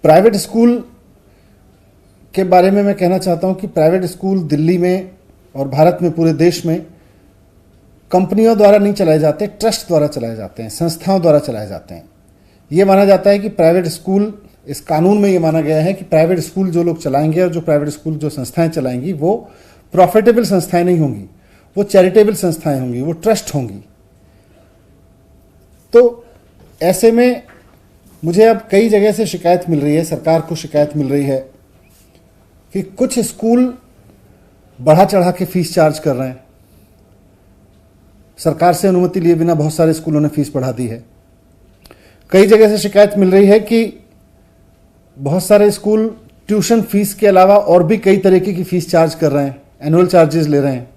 Private school के बारे में मैं कहना चाहता हूं कि प्राइवेट स्कूल दिल्ली में और भारत में पूरे देश में कंपनियों द्वारा नहीं चलाए जाते, ट्रस्ट द्वारा चलाए जाते हैं, संस्थाओं द्वारा चलाए जाते हैं। ये माना जाता है कि प्राइवेट स्कूल, इस कानून में ये माना गया है कि प्राइवेट स्कूल जो लोग चलाएंगे और जो प्राइवेट स्कूल जो संस्थाएं चलाएंगी वो प्रॉफिटेबल संस्थाएं नहीं होंगी, वो चैरिटेबल संस्थाएं होंगी, वो ट्रस्ट होंगी। तो ऐसे में मुझे अब कई जगह से शिकायत मिल रही है, सरकार को शिकायत मिल रही है कि कुछ स्कूल बढ़ा चढ़ा के फीस चार्ज कर रहे हैं। सरकार से अनुमति लिए बिना बहुत सारे स्कूलों ने फीस बढ़ा दी है। कई जगह से शिकायत मिल रही है कि बहुत सारे स्कूल ट्यूशन फीस के अलावा और भी कई तरीके की फीस चार्ज कर रहे हैं, एनुअल चार्जेस ले रहे हैं,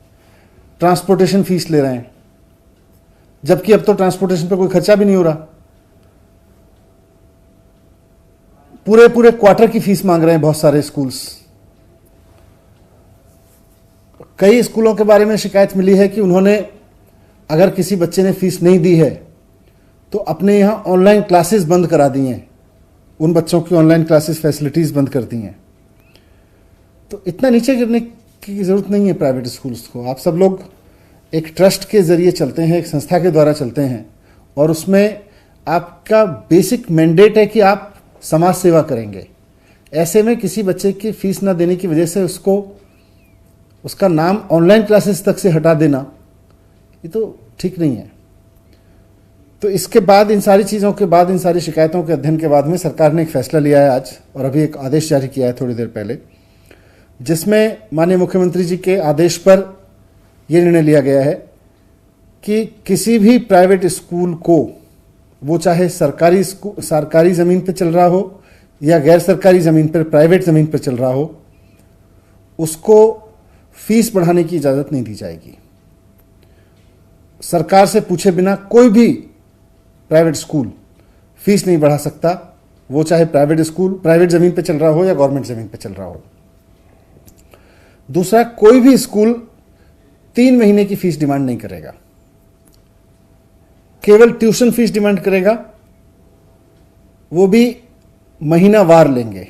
ट्रांसपोर्टेशन फीस ले रहे हैं, जबकि अब तो ट्रांसपोर्टेशन पे कोई खर्चा भी नहीं हो रहा। पूरे पूरे क्वार्टर की फीस मांग रहे हैं बहुत सारे स्कूल्स। कई स्कूलों के बारे में शिकायत मिली है कि उन्होंने अगर किसी बच्चे ने फीस नहीं दी है तो अपने यहाँ ऑनलाइन क्लासेस बंद करा दी हैं, उन बच्चों की ऑनलाइन क्लासेस फैसिलिटीज बंद कर दी हैं। तो इतना नीचे गिरने की जरूरत नहीं है प्राइवेट स्कूल्स को। आप सब लोग एक ट्रस्ट के जरिए चलते हैं, एक संस्था के द्वारा चलते हैं, और उसमें आपका बेसिक मैंडेट है कि आप समाज सेवा करेंगे। ऐसे में किसी बच्चे की फीस ना देने की वजह से उसका नाम ऑनलाइन क्लासेस तक से हटा देना, ये तो ठीक नहीं है। तो इसके बाद, इन सारी चीज़ों के बाद, इन सारी शिकायतों के अध्ययन के बाद में सरकार ने एक फैसला लिया है आज, और अभी एक आदेश जारी किया है थोड़ी देर पहले, जिसमें माननीय मुख्यमंत्री जी के आदेश पर यह निर्णय लिया गया है कि किसी भी प्राइवेट स्कूल को, वो चाहे सरकारी ज़मीन पर चल रहा हो या गैर सरकारी ज़मीन पर, प्राइवेट ज़मीन पर चल रहा हो, उसको फीस बढ़ाने की इजाज़त नहीं दी जाएगी। सरकार से पूछे बिना कोई भी प्राइवेट स्कूल फीस नहीं बढ़ा सकता, वो चाहे प्राइवेट स्कूल प्राइवेट ज़मीन पे चल रहा हो या गवर्नमेंट ज़मीन पे चल रहा हो। दूसरा, कोई भी स्कूल 3 महीने की फीस डिमांड नहीं करेगा, केवल ट्यूशन फीस डिमांड करेगा, वो भी महीनावार लेंगे।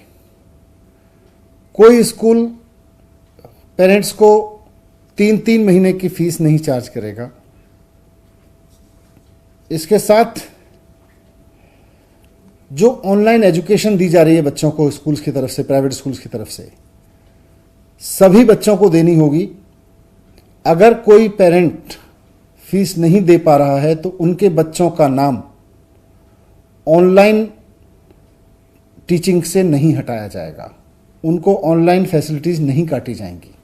कोई स्कूल पेरेंट्स को 3-3 महीने की फीस नहीं चार्ज करेगा। इसके साथ जो ऑनलाइन एजुकेशन दी जा रही है बच्चों को स्कूल्स की तरफ से, प्राइवेट स्कूल्स की तरफ से, सभी बच्चों को देनी होगी। अगर कोई पेरेंट फीस नहीं दे पा रहा है तो उनके बच्चों का नाम ऑनलाइन टीचिंग से नहीं हटाया जाएगा, उनको ऑनलाइन फैसिलिटीज नहीं काटी जाएंगी।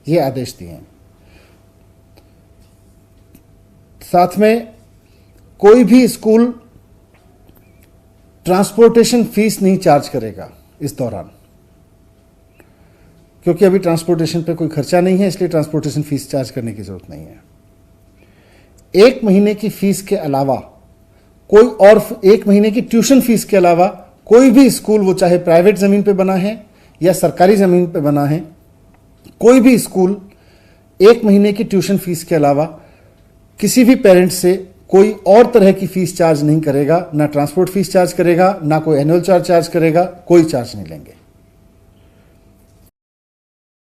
ये आदेश दिए हैं। साथ में कोई भी स्कूल ट्रांसपोर्टेशन फीस नहीं चार्ज करेगा इस दौरान, क्योंकि अभी ट्रांसपोर्टेशन पे कोई खर्चा नहीं है, इसलिए ट्रांसपोर्टेशन फीस चार्ज करने की जरूरत नहीं है। 1 महीने की फीस के अलावा कोई और, 1 महीने की ट्यूशन फीस के अलावा कोई भी स्कूल, वो चाहे प्राइवेट जमीन पे बना है या सरकारी जमीन पे बना है, कोई भी स्कूल 1 महीने की ट्यूशन फीस के अलावा किसी भी पेरेंट से कोई और तरह की फीस चार्ज नहीं करेगा। ना ट्रांसपोर्ट फीस चार्ज करेगा, ना कोई एनुअल चार्ज करेगा, कोई चार्ज नहीं लेंगे।